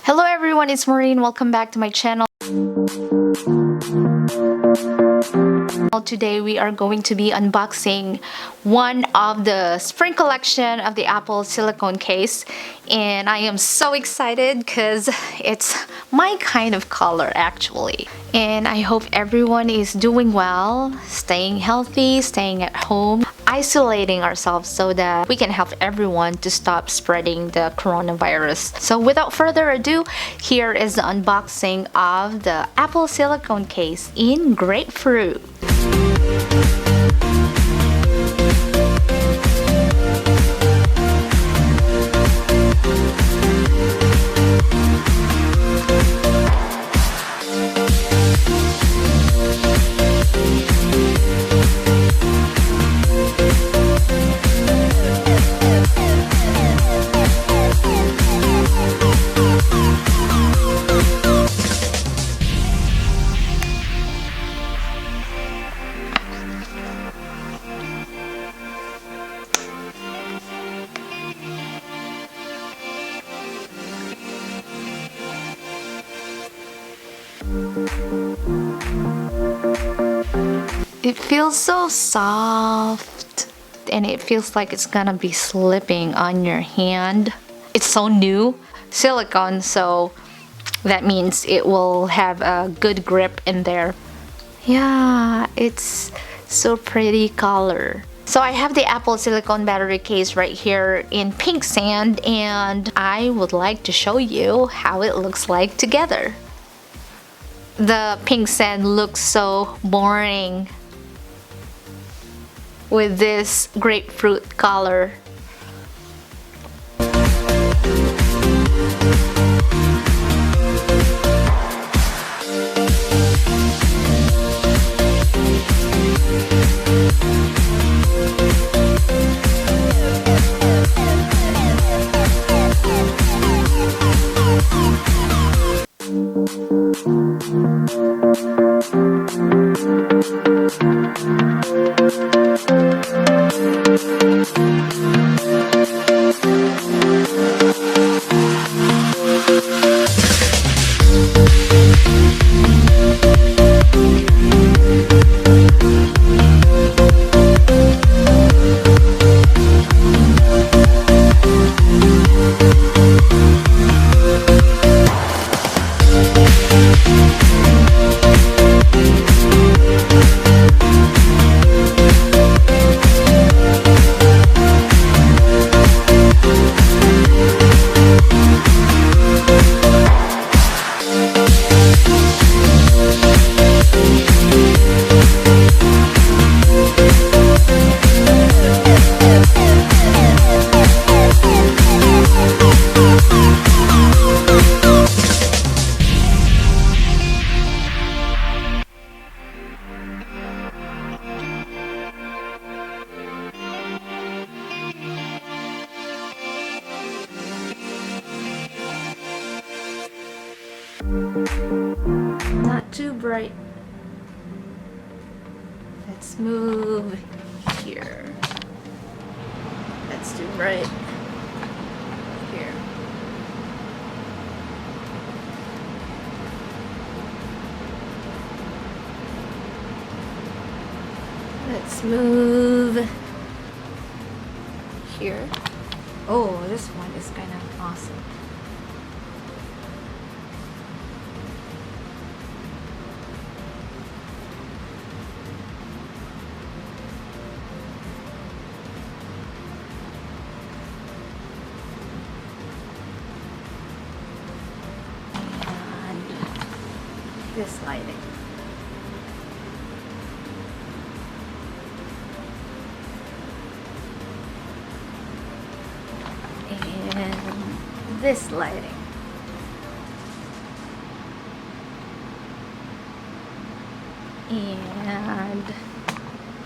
Hello everyone, it's Maureen. Welcome back to my channel. Today we are going to be unboxing one of the spring collection of the Apple silicone case, and I am so excited because it's my kind of color actually. And I hope everyone is doing well, staying healthy, staying at home, isolating ourselves so that we can help everyone to stop spreading the coronavirus. So without further ado, here is the unboxing of the Apple silicone case in grapefruit. It feels so soft and it feels like it's gonna be slipping on your hand. It's so new, silicone, so that means it will have a good grip in there. Yeah, it's so pretty color. So I have the Apple silicone battery case right here in pink sand, and I would like to show you how it looks like together. The pink sand looks so boring with this grapefruit color. Not too bright. Let's move here. That's too bright. Here. Let's move here. Oh, this one is kind of awesome. This lighting. And this lighting. And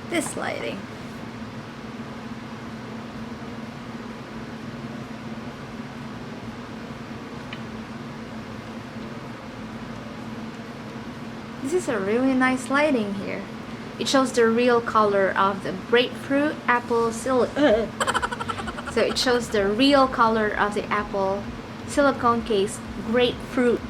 this lighting. This is a really nice lighting here. It shows the real color of the grapefruit apple silicone. So it shows the real color of the apple silicone case, grapefruit.